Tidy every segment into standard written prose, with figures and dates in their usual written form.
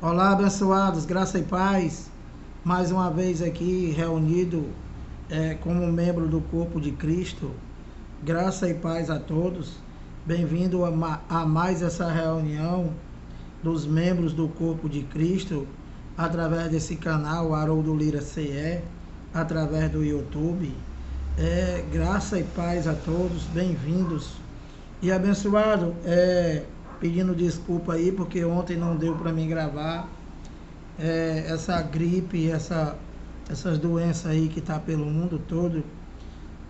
Olá, abençoados, graça e paz. Mais uma vez aqui reunido como membro do corpo de Cristo. Graça e paz a todos. Bem-vindo a mais essa reunião dos membros do corpo de Cristo através desse canal Haroldo Lira CE, através do YouTube. Graça e paz a todos, bem-vindos. E abençoado, pedindo desculpa aí, porque ontem não deu para mim gravar. Essa gripe, essas doenças aí que tá pelo mundo todo,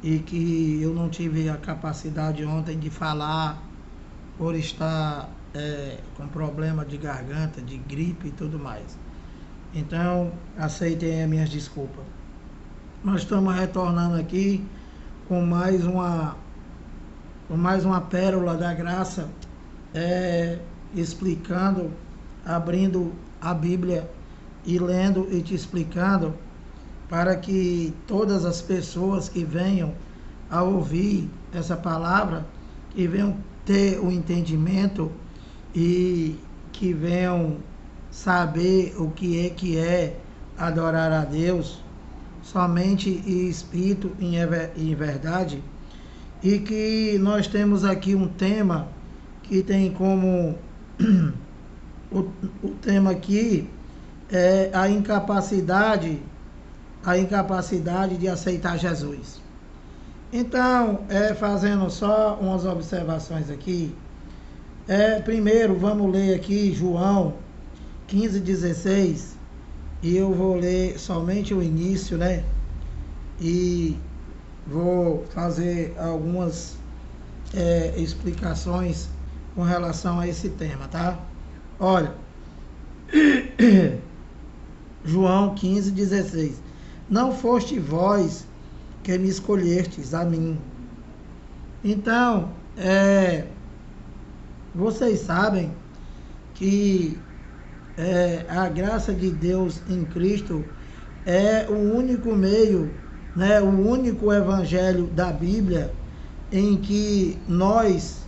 e que eu não tive a capacidade ontem de falar, por estar com problema de garganta, de gripe e tudo mais. Então, aceitem as minhas desculpas. Nós estamos retornando aqui com mais uma pérola da graça, explicando, abrindo a Bíblia e lendo e te explicando, para que todas as pessoas que venham a ouvir essa palavra, que venham ter o entendimento e que venham saber o que é adorar a Deus somente em espírito e em verdade. E que nós temos aqui um tema que tem como o tema aqui é a incapacidade de aceitar Jesus. Então, fazendo só umas observações aqui, primeiro vamos ler aqui João 15:16, e eu vou ler somente o início, né? E vou fazer algumas explicações com relação a esse tema, tá? Olha, João 15:16. Não foste vós que me escolhestes a mim. Então, vocês sabem que a graça de Deus em Cristo é o único meio, né, o único evangelho da Bíblia em que nós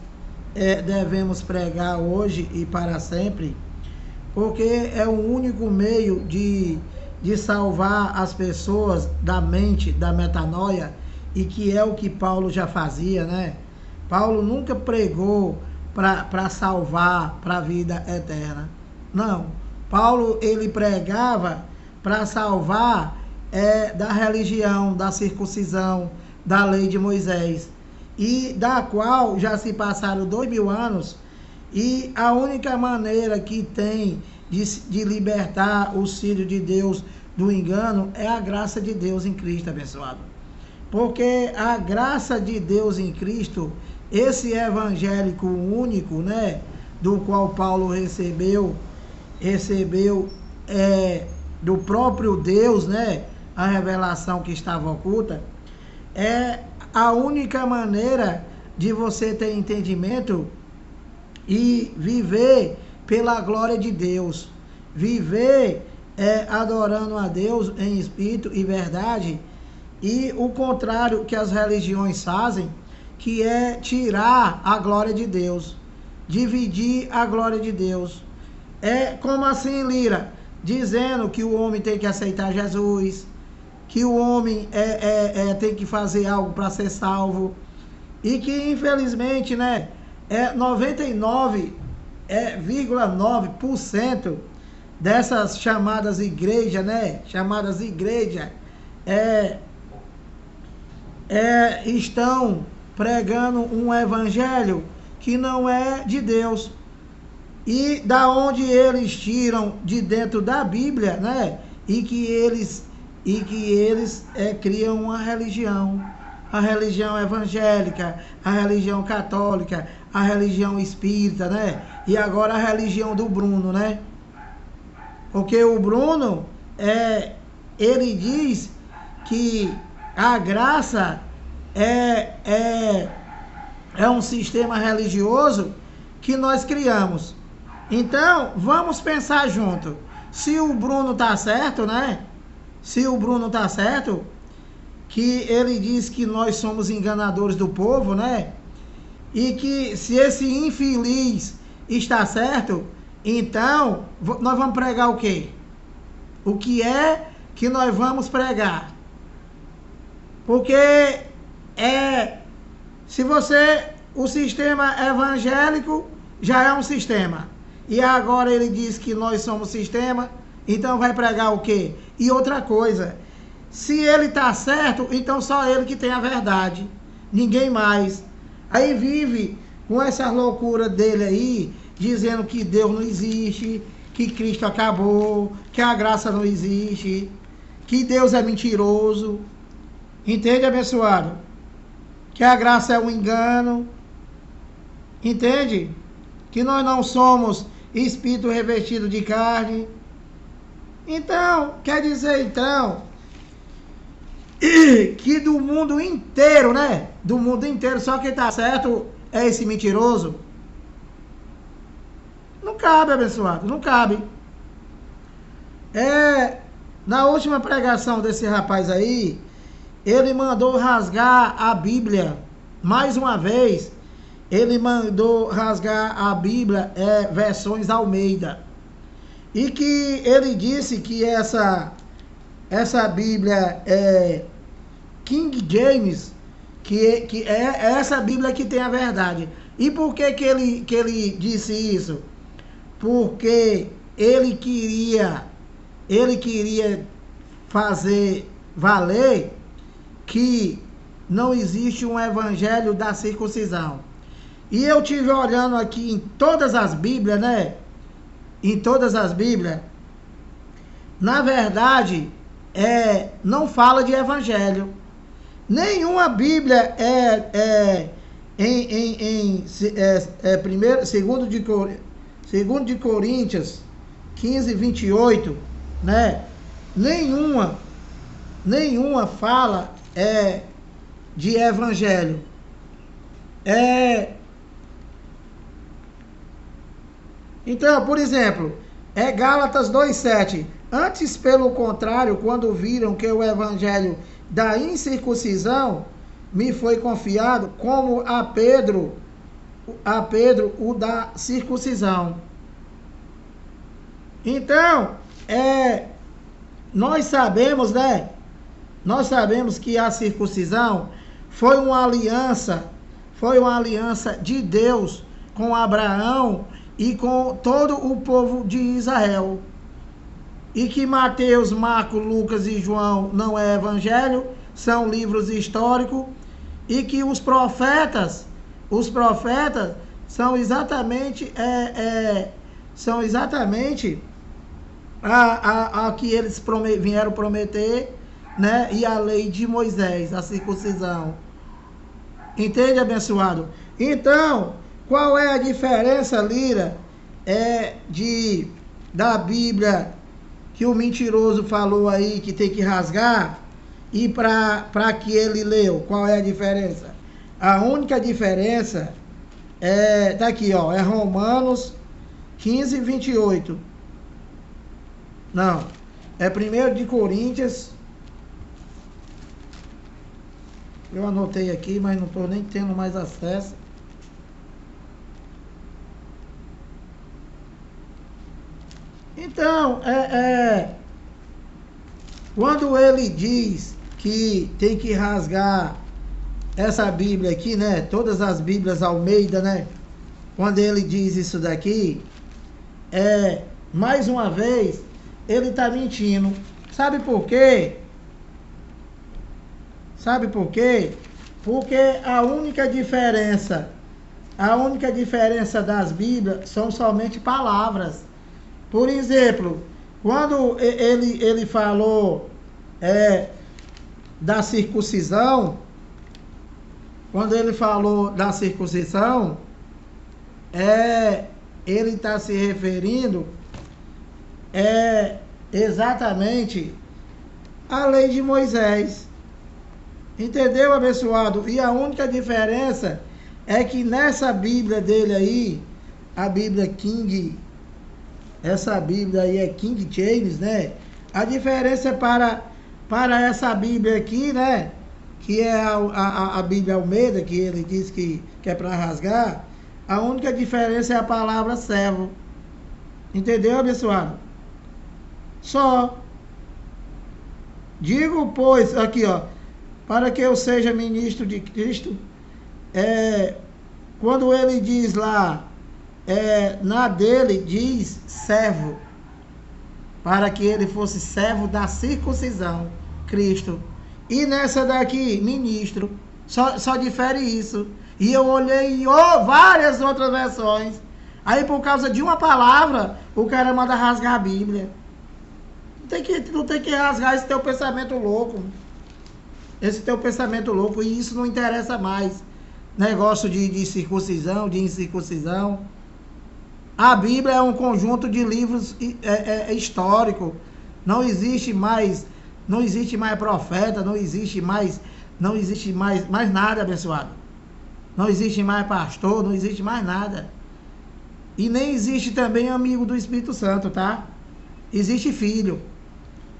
devemos pregar hoje e para sempre, porque é o único meio de salvar as pessoas da mente, da metanoia, e que é o que Paulo já fazia, né? Paulo nunca pregou para salvar para a vida eterna. Não. Paulo, ele pregava para salvar da religião, da circuncisão, da lei de Moisés, e da qual já se passaram 2000 anos, e a única maneira que tem de libertar os filhos de Deus do engano é a graça de Deus em Cristo, abençoado. Porque a graça de Deus em Cristo, esse evangélico único, né, do qual Paulo recebeu do próprio Deus, né, a revelação que estava oculta, é a única maneira de você ter entendimento e viver pela glória de Deus, viver adorando a Deus em espírito e verdade, e o contrário que as religiões fazem, que é tirar a glória de Deus, dividir a glória de Deus. Como assim, Lira? Dizendo que o homem tem que aceitar Jesus, que o homem tem que fazer algo para ser salvo, e que infelizmente, né, 99,9% dessas chamadas igrejas, né, estão pregando um evangelho que não é de Deus. E da onde eles tiram de dentro da Bíblia, né? E que eles criam uma religião, a religião evangélica, a religião católica, a religião espírita, né? E agora a religião do Bruno, né? Porque o Bruno, ele diz que a graça é um sistema religioso que nós criamos. Então, vamos pensar junto. Se o Bruno tá certo, né? Se o Bruno tá certo, que ele diz que nós somos enganadores do povo, né? E que se esse infeliz está certo, Então, nós vamos pregar o quê? O que é que nós vamos pregar? Porque se você, o sistema evangélico já é um sistema. E agora ele diz que nós somos sistema, então vai pregar o quê? E outra coisa, se ele está certo, então só ele que tem a verdade, ninguém mais. Aí vive com essa loucura dele aí, dizendo que Deus não existe, que Cristo acabou, que a graça não existe, que Deus é mentiroso. Entende, abençoado? Que a graça é um engano. Entende? Que nós não somos espírito revestido de carne. Então, quer dizer então que do mundo inteiro, né? Do mundo inteiro, só quem está certo é esse mentiroso. Não cabe, abençoado, não cabe. Na última pregação desse rapaz aí, ele mandou rasgar a Bíblia. Mais uma vez, ele mandou rasgar a Bíblia, versões Almeida. E que ele disse que essa Bíblia é King James, que é essa Bíblia que tem a verdade. E por que ele disse isso? Porque ele queria fazer valer que não existe um evangelho da circuncisão. E eu tive olhando aqui em todas as Bíblias, né? Em todas as Bíblias, na verdade, não fala de evangelho. Nenhuma Bíblia segundo de Coríntios 15, 28, né? Nenhuma fala de evangelho. Então, por exemplo, Gálatas 2,7. Antes, pelo contrário, quando viram que o evangelho da incircuncisão me foi confiado, como a Pedro o da circuncisão. Então, nós sabemos, né? Nós sabemos que a circuncisão foi uma aliança de Deus com Abraão e com todo o povo de Israel. E que Mateus, Marcos, Lucas e João não é evangelho, são livros históricos, e que os profetas são exatamente a que eles vieram prometer, né? E a lei de Moisés, a circuncisão. Entende, abençoado? Então, qual é a diferença, Lira, da Bíblia que o mentiroso falou aí que tem que rasgar e para que ele leu? Qual é a diferença? A única diferença tá aqui, ó, é Romanos 15, 28. Não, é 1 de Coríntios. Eu anotei aqui, mas não estou nem tendo mais acesso. Então, quando ele diz que tem que rasgar essa Bíblia aqui, né? Todas as Bíblias Almeida, né? Quando ele diz isso daqui, mais uma vez, ele está mentindo. Sabe por quê? Sabe por quê? Porque a única diferença das Bíblias são somente palavras. Por exemplo, quando ele falou da circuncisão, ele está se referindo exatamente à lei de Moisés. Entendeu, abençoado? E a única diferença é que nessa Bíblia dele aí, a Bíblia King, essa Bíblia aí é King James, né? A diferença para essa Bíblia aqui, né? Que é a Bíblia Almeida, que ele diz que é para rasgar. A única diferença é a palavra servo. Entendeu, abençoado? Só. Digo, pois, aqui, ó, para que eu seja ministro de Cristo, quando ele diz lá, na dele diz servo, para que ele fosse servo da circuncisão, Cristo. E nessa daqui, ministro, só difere isso. E eu olhei várias outras versões. Aí por causa de uma palavra, o cara manda rasgar a Bíblia. Não tem que rasgar esse teu pensamento louco. Esse teu pensamento louco. E isso não interessa mais. Negócio de circuncisão, de incircuncisão. A Bíblia é um conjunto de livros histórico. Não existe mais profeta, não existe mais nada, abençoado. Não existe mais pastor, não existe mais nada. E nem existe também amigo do Espírito Santo, tá? Existe filho.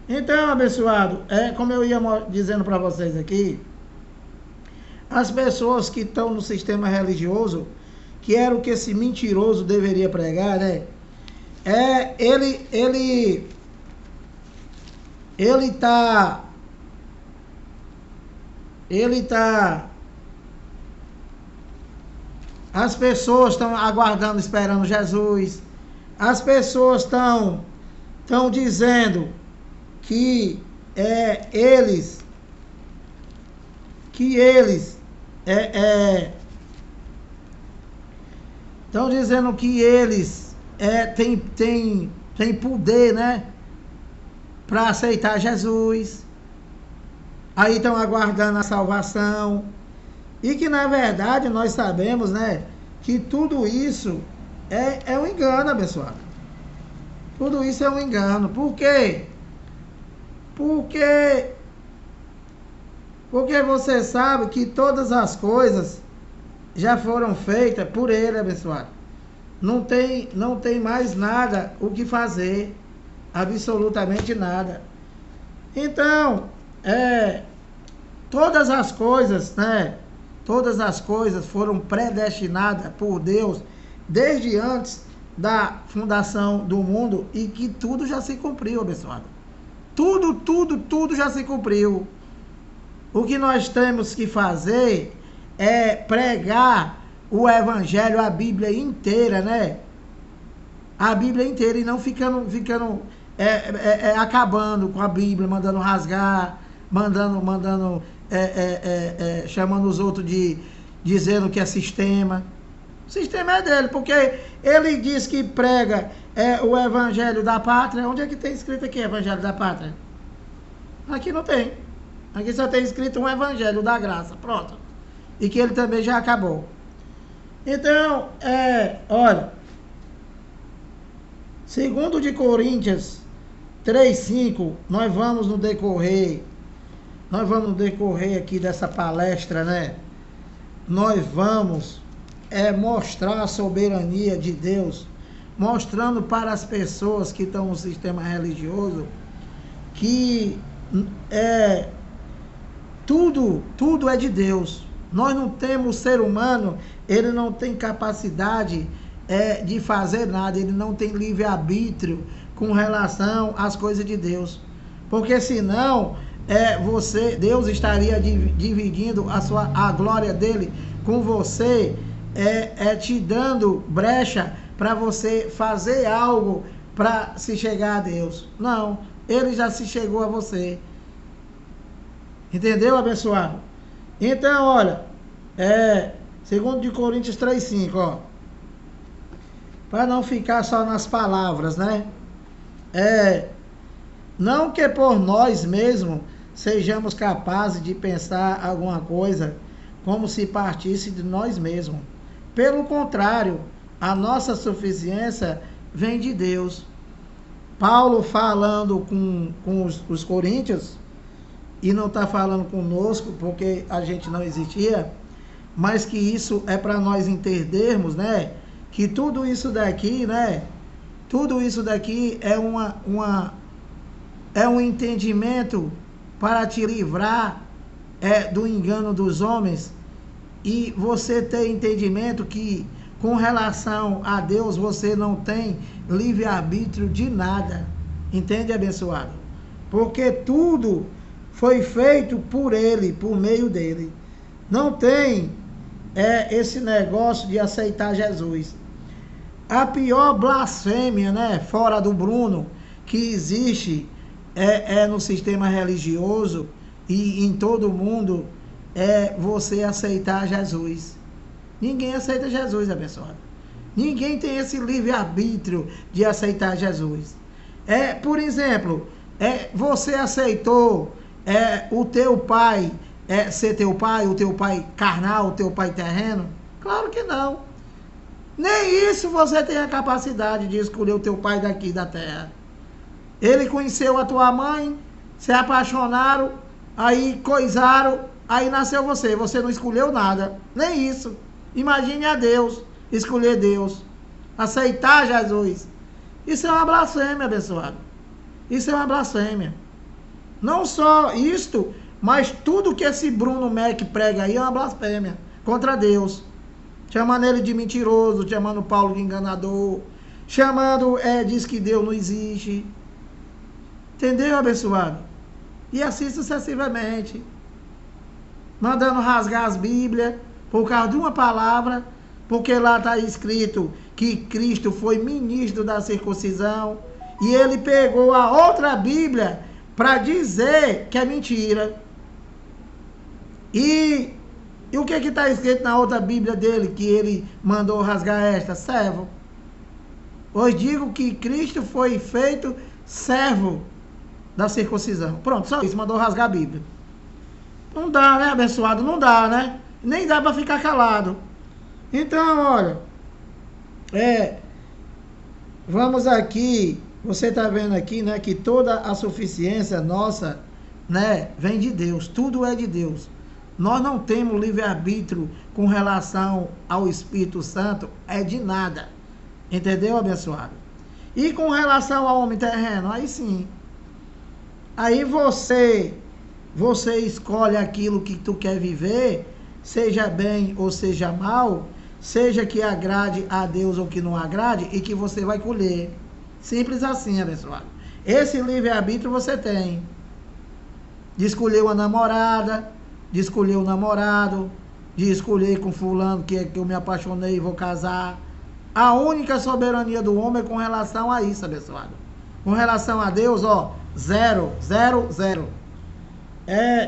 Então, abençoado, como eu ia dizendo para vocês aqui, as pessoas que estão no sistema religioso, que era o que esse mentiroso deveria pregar, né? Ele tá as pessoas estão aguardando, esperando Jesus. As pessoas estão dizendo que eles estão dizendo que eles têm poder, né, para aceitar Jesus. Aí estão aguardando a salvação. E que na verdade nós sabemos, né, que tudo isso é um engano, abençoado. Tudo isso é um engano. Por quê? Porque você sabe que todas as coisas já foram feitas por ele, abençoado. Não tem mais nada o que fazer. Absolutamente nada. Então, todas as coisas, né? Todas as coisas foram predestinadas por Deus desde antes da fundação do mundo e que tudo já se cumpriu, abençoado. Tudo já se cumpriu. O que nós temos que fazer é pregar o Evangelho, a Bíblia inteira, né? A Bíblia inteira e não ficando acabando com a Bíblia, mandando rasgar, chamando os outros dizendo que é sistema. O sistema é dele, porque ele diz que prega o Evangelho da Pátria. Onde é que tem escrito aqui Evangelho da Pátria? Aqui não tem. Aqui só tem escrito um Evangelho da Graça, pronto. E que ele também já acabou. Então, olha, 2 de Coríntios 3:5, nós vamos no decorrer aqui dessa palestra, né? Nós vamos mostrar a soberania de Deus, mostrando para as pessoas que estão no sistema religioso que tudo é de Deus. Nós não temos, o ser humano, ele não tem capacidade de fazer nada, ele não tem livre-arbítrio com relação às coisas de Deus. Porque senão, Deus estaria dividindo a glória dele com você, te dando brecha para você fazer algo para se chegar a Deus. Não, ele já se chegou a você. Entendeu, abençoado? Então, olha, 2 de Coríntios 3:5, ó. Para não ficar só nas palavras, né? Não que por nós mesmos sejamos capazes de pensar alguma coisa como se partisse de nós mesmos. Pelo contrário, a nossa suficiência vem de Deus. Paulo falando com os coríntios, e não está falando conosco porque a gente não existia, mas que isso é para nós entendermos, né? Que tudo isso daqui, né? Tudo isso daqui é um entendimento para te livrar do engano dos homens e você ter entendimento que com relação a Deus, você não tem livre-arbítrio de nada. Entende, abençoado? Porque tudo foi feito por Ele, por meio dEle. Não tem esse negócio de aceitar Jesus. A pior blasfêmia, né, fora do Bruno, que existe no sistema religioso e em todo mundo, é você aceitar Jesus. Ninguém aceita Jesus, abençoado. Ninguém tem esse livre-arbítrio de aceitar Jesus. Por exemplo, você aceitou o teu pai ser teu pai, o teu pai carnal, o teu pai terreno? Claro que não. Nem isso você tem a capacidade de escolher o teu pai daqui da terra. Ele conheceu a tua mãe, se apaixonaram, aí coisaram, aí nasceu você. Você não escolheu nada, nem isso. Imagine a Deus, escolher Deus, aceitar Jesus. Isso é uma blasfêmia, abençoado. Isso é uma blasfêmia. Não só isto, mas tudo que esse Bruno Mac prega aí é uma blasfêmia contra Deus. Chamando ele de mentiroso, chamando Paulo de enganador, chamando, diz que Deus não existe. Entendeu, abençoado? E assim sucessivamente. Mandando rasgar as Bíblias por causa de uma palavra, porque lá está escrito que Cristo foi ministro da circuncisão, e ele pegou a outra Bíblia para dizer que é mentira. E o que está escrito na outra Bíblia dele, que ele mandou rasgar esta? Servo. Hoje digo que Cristo foi feito servo da circuncisão. Pronto, só isso, mandou rasgar a Bíblia. Não dá, né, abençoado? Não dá, né? Nem dá para ficar calado. Então, olha, vamos aqui, você está vendo aqui, né, que toda a suficiência nossa, né, vem de Deus, tudo é de Deus. Nós não temos livre-arbítrio com relação ao Espírito Santo, de nada. Entendeu, abençoado? E com relação ao homem terreno, aí sim. Aí você escolhe aquilo que tu quer viver, seja bem ou seja mal, seja que agrade a Deus ou que não agrade, e que você vai colher. Simples assim, abençoado. Esse livre-arbítrio você tem. De escolher uma namorada, de escolher um namorado, de escolher com fulano que eu me apaixonei e vou casar. A única soberania do homem é com relação a isso, abençoado. Com relação a Deus, ó, 0, 0, 0.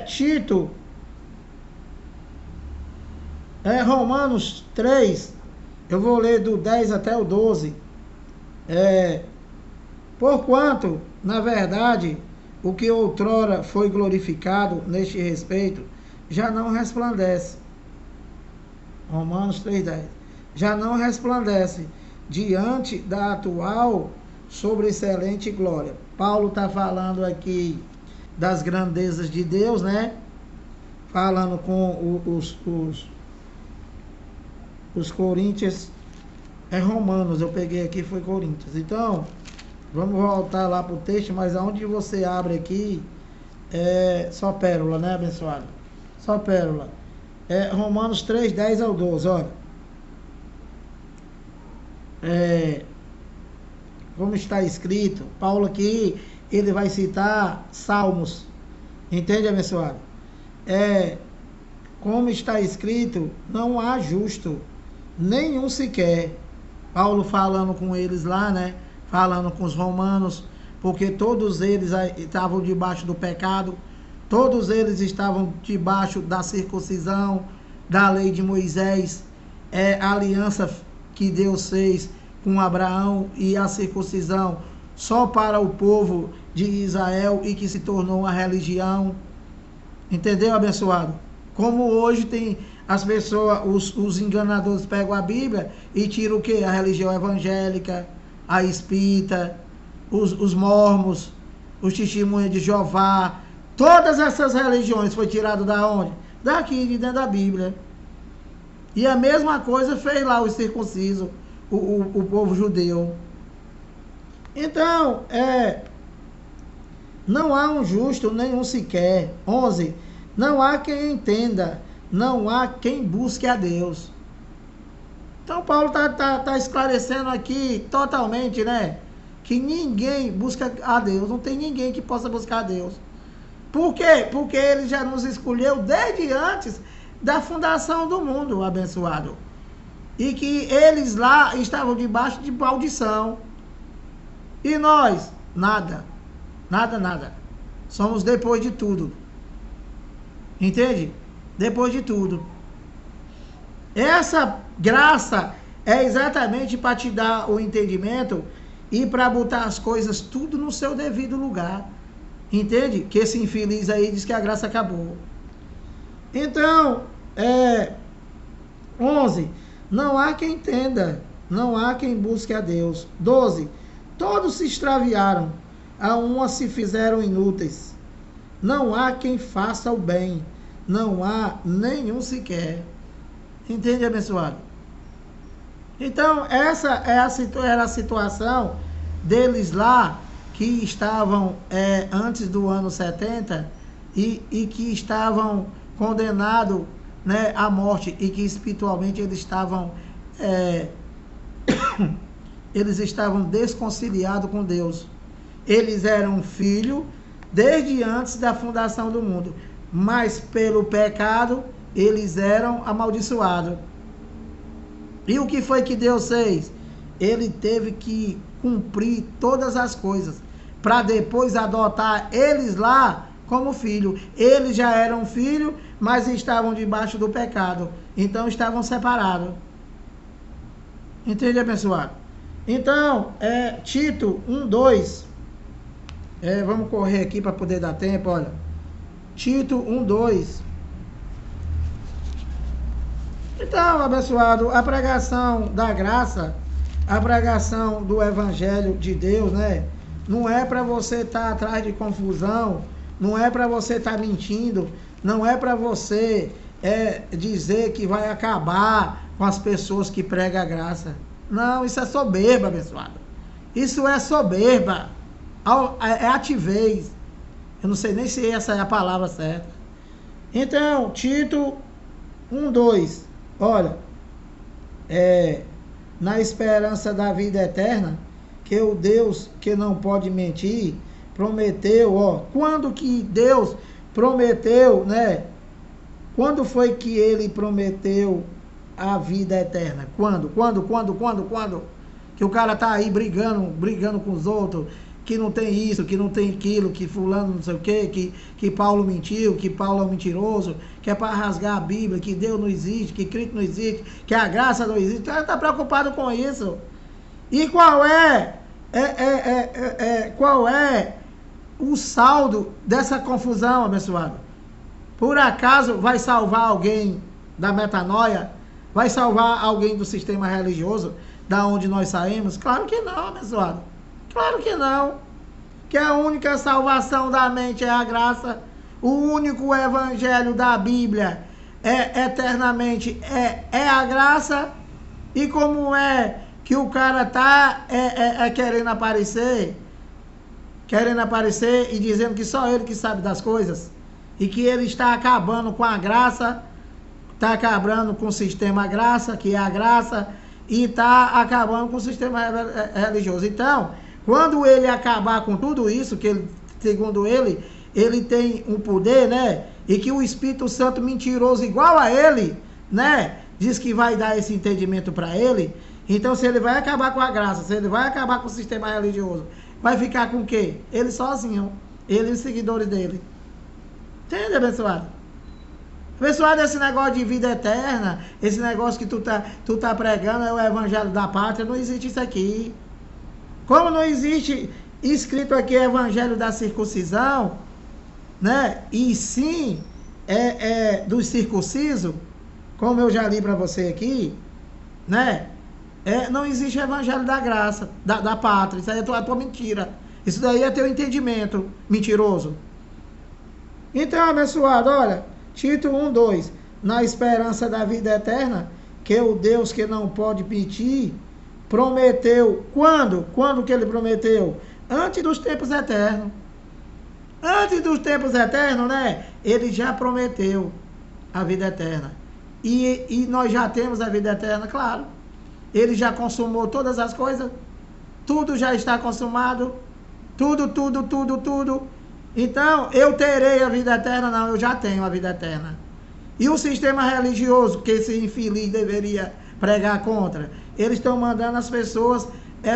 Tito, Romanos 3, eu vou ler do 10 até o 12. Porquanto, na verdade, o que outrora foi glorificado neste respeito, já não resplandece. Romanos 3,10. Já não resplandece diante da atual sobreexcelente glória. Paulo está falando aqui das grandezas de Deus, né? Falando com os Coríntios. Romanos, eu peguei aqui, foi Coríntios. Então, vamos voltar lá para o texto, mas aonde você abre aqui, só pérola, né, abençoado? Só pérola. Romanos 3, 10 ao 12, olha. Como está escrito, Paulo aqui, ele vai citar Salmos. Entende, abençoado? Como está escrito, não há justo, nenhum sequer. Paulo falando com eles lá, né? Falando com os romanos, porque todos eles estavam debaixo do pecado, todos eles estavam debaixo da circuncisão, da lei de Moisés, a aliança que Deus fez com Abraão, e a circuncisão só para o povo de Israel, e que se tornou uma religião. Entendeu, abençoado? Como hoje tem as pessoas, os enganadores pegam a Bíblia e tiram o quê? A religião evangélica, a espírita, os mormons, os testemunhas de Jeová. Todas essas religiões foi tirado da onde? Daqui, de dentro da Bíblia. E a mesma coisa fez lá o circunciso, o povo judeu. Então, não há um justo, nenhum sequer. 11. Não há quem entenda, não há quem busque a Deus. Então Paulo está esclarecendo aqui totalmente, né? Que ninguém busca a Deus, não tem ninguém que possa buscar a Deus. Por quê? Porque ele já nos escolheu desde antes da fundação do mundo, abençoado. E que eles lá estavam debaixo de maldição. E nós, nada. Nada, nada. Somos depois de tudo. Entende? Depois de tudo. Essa graça é exatamente para te dar o entendimento e para botar as coisas tudo no seu devido lugar. Entende? Que esse infeliz aí diz que a graça acabou. Então, 11. Não há quem entenda, não há quem busque a Deus. 12. Todos se extraviaram, a uma se fizeram inúteis. Não há quem faça o bem, não há nenhum sequer. Entende, abençoado? Então, essa era a situação deles lá, que estavam antes do ano 70 e que estavam condenados, né, à morte, e que espiritualmente eles estavam desconciliados com Deus. Eles eram filhos desde antes da fundação do mundo, mas pelo pecado eles eram amaldiçoados. E o que foi que Deus fez? Ele teve que cumprir todas as coisas para depois adotar eles lá como filho. Eles já eram filhos, mas estavam debaixo do pecado, então estavam separados. Entende, abençoado? Então, Tito 1:2. Vamos correr aqui para poder dar tempo, olha. Tito 1:2. Então, abençoado, a pregação da graça, a pregação do evangelho de Deus, né? Não é para você estar atrás de confusão, não é para você estar mentindo, não é para você dizer que vai acabar com as pessoas que pregam a graça. Não, isso é soberba, abençoado. Isso é soberba. É ativez. Eu não sei nem se essa é a palavra certa. Então, Tito 1:2. Olha, na esperança da vida eterna, que o Deus que não pode mentir, prometeu, quando que Deus prometeu, né? Quando foi que ele prometeu a vida eterna? Quando? Que o cara tá aí brigando com os outros, que não tem isso, que não tem aquilo, que fulano não sei o quê, que Paulo mentiu, que Paulo é um mentiroso, que é para rasgar a Bíblia, que Deus não existe, que Cristo não existe, que a graça não existe. Então ele está preocupado com isso. E qual é o saldo dessa confusão, abençoado? Por acaso vai salvar alguém da metanoia? Vai salvar alguém do sistema religioso, da onde nós saímos? Claro que não, abençoado. Claro que não. Que a única salvação da mente é a graça. O único evangelho da Bíblia eternamente é a graça. E como é que o cara tá querendo aparecer e dizendo que só ele que sabe das coisas, e que ele está acabando com a graça, está acabando com o sistema graça, que é a graça, e está acabando com o sistema religioso. Então, quando ele acabar com tudo isso, que ele, segundo ele tem um poder, né? E que o Espírito Santo mentiroso igual a ele, né? Diz que vai dar esse entendimento para ele. Então, se ele vai acabar com a graça, se ele vai acabar com o sistema religioso, vai ficar com o quê? Ele sozinho. Ele e os seguidores dele. Entende, abençoado? Abençoado, esse negócio de vida eterna, esse negócio que tu tá pregando é o evangelho da pátria, não existe isso aqui. Como não existe escrito aqui evangelho da circuncisão, né? E sim dos circuncisos, como eu já li para você aqui, né? Não existe evangelho da graça, da pátria. Isso aí é tua mentira. Isso daí é teu entendimento mentiroso. Então, abençoado, olha, Tito 1:2, na esperança da vida eterna, que o Deus que não pode mentir, prometeu. Quando? Quando que ele prometeu? Antes dos tempos eternos. Antes dos tempos eternos, né? Ele já prometeu a vida eterna. E nós já temos a vida eterna, claro. ele já consumou todas as coisas? Tudo já está consumado? Tudo. Então, eu terei a vida eterna? Não, eu já tenho a vida eterna. E o sistema religioso que esse infeliz deveria pregar contra? Eles estão mandando as pessoas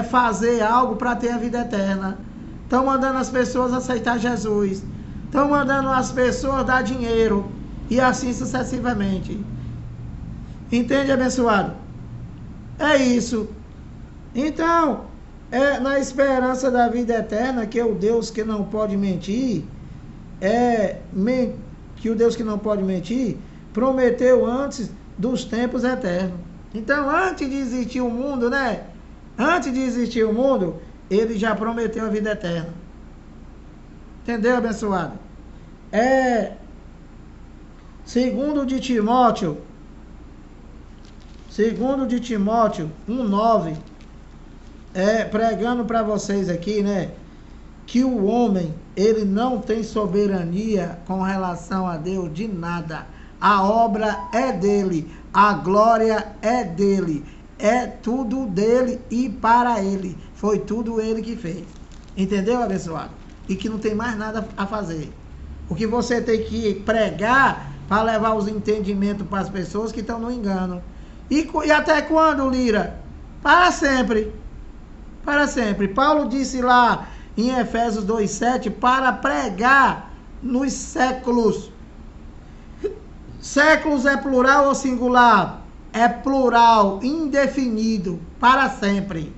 fazer algo para ter a vida eterna. Estão mandando as pessoas aceitar Jesus. Estão mandando as pessoas dar dinheiro. E assim sucessivamente. Entende, abençoado? É isso. Então, é na esperança da vida eterna que o Deus que não pode mentir, que o Deus que não pode mentir, prometeu antes dos tempos eternos. Então, antes de existir o mundo, né? Antes de existir o mundo, ele já prometeu a vida eterna. Entendeu, abençoado? Segundo de Timóteo 1:9, pregando para vocês aqui, né? Que o homem, ele não tem soberania com relação a Deus de nada. A obra é dele, a glória é dele, é tudo dele e para ele. Foi tudo ele que fez. Entendeu, abençoado? E que não tem mais nada a fazer. O que você tem que pregar para levar os entendimentos para as pessoas que estão no engano. E até quando, Lira? Para sempre. Para sempre. Paulo disse lá em Efésios 2:7 para pregar nos séculos. Séculos é plural ou singular? É plural, indefinido, para sempre.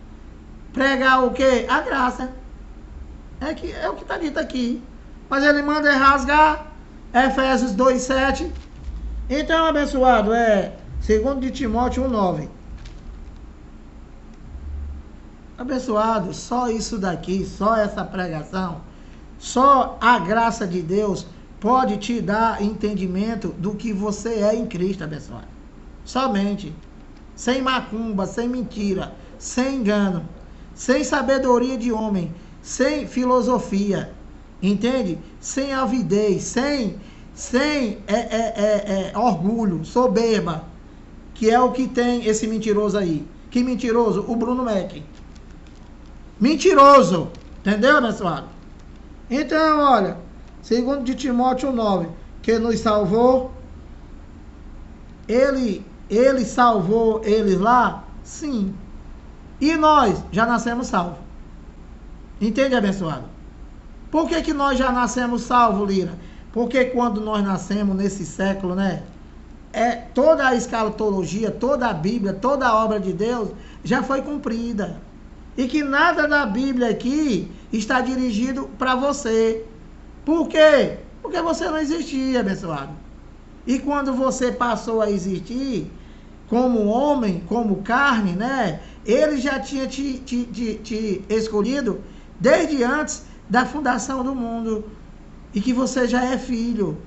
Pregar o quê? A graça. É o que está dito aqui. Mas ele manda rasgar Efésios 2:7. Então, abençoado, 2 de Timóteo 1:9. Abençoado, só isso daqui, só essa pregação, só a graça de Deus pode te dar entendimento do que você é em Cristo, abençoado. Somente. Sem macumba, sem mentira, sem engano, sem sabedoria de homem, sem filosofia, entende? Sem avidez, sem orgulho, soberba, que é o que tem esse mentiroso aí. Que mentiroso? O Bruno Mac. Mentiroso, entendeu, abençoado? Então, olha, 2 de Timóteo 9, que nos salvou, ele salvou eles lá? Sim. E nós já nascemos salvos. Entende, abençoado? Por que nós já nascemos salvos, Lira? Porque quando nós nascemos nesse século, né? Toda a escatologia, toda a Bíblia, toda a obra de Deus já foi cumprida. E que nada da Bíblia aqui está dirigido para você. Por quê? Porque você não existia, abençoado. E quando você passou a existir, como homem, como carne, né? Ele já tinha te escolhido desde antes da fundação do mundo. E que você já é filho.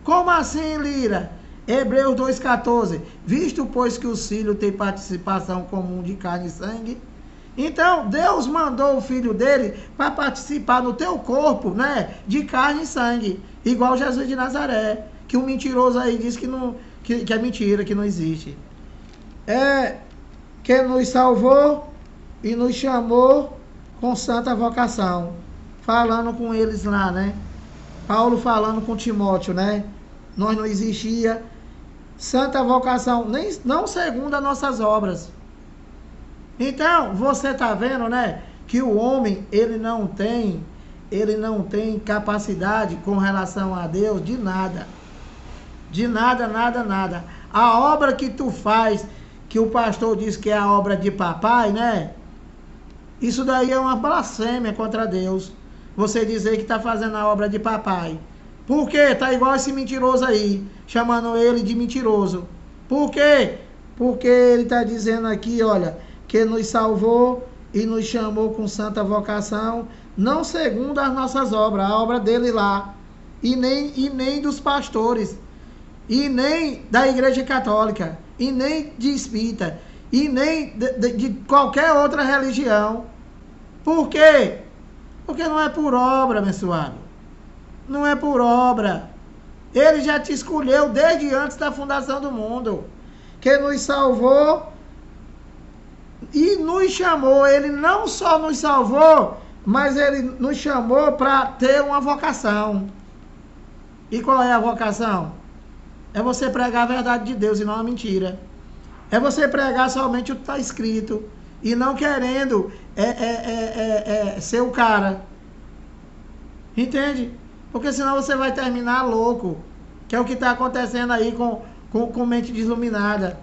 Como assim, Lira? Hebreus 2:14. Visto, pois, que os filhos têm participação comum de carne e sangue. Então, Deus mandou o filho dele para participar no teu corpo, né? De carne e sangue. Igual Jesus de Nazaré. Que o mentiroso aí diz que é mentira, que não existe. Que nos salvou e nos chamou com santa vocação. Falando com eles lá, né? Paulo falando com Timóteo, né? Nós não existia. Santa vocação, não segundo as nossas obras. Então, você está vendo, né? Que o homem, ele não tem capacidade com relação a Deus de nada. De nada, nada. A obra que tu faz, que o pastor diz que é a obra de papai, né? Isso daí é uma blasfêmia contra Deus. Você dizer que está fazendo a obra de papai. Por quê? Está igual esse mentiroso aí, chamando ele de mentiroso. Por quê? Porque ele está dizendo aqui, olha, que nos salvou e nos chamou com santa vocação, não segundo as nossas obras, a obra dele lá, e nem dos pastores, e nem da Igreja Católica, e nem de espírita, e nem de qualquer outra religião. Por quê? Porque não é por obra, abençoado. Não é por obra. Ele já te escolheu desde antes da fundação do mundo. Que nos salvou e nos chamou. Ele não só nos salvou, mas ele nos chamou para ter uma vocação. E qual é a vocação? É você pregar a verdade de Deus e não a mentira. É você pregar somente o que está escrito e não querendo ser o cara. Entende? Porque senão você vai terminar louco, que é o que está acontecendo aí com mente desilluminada.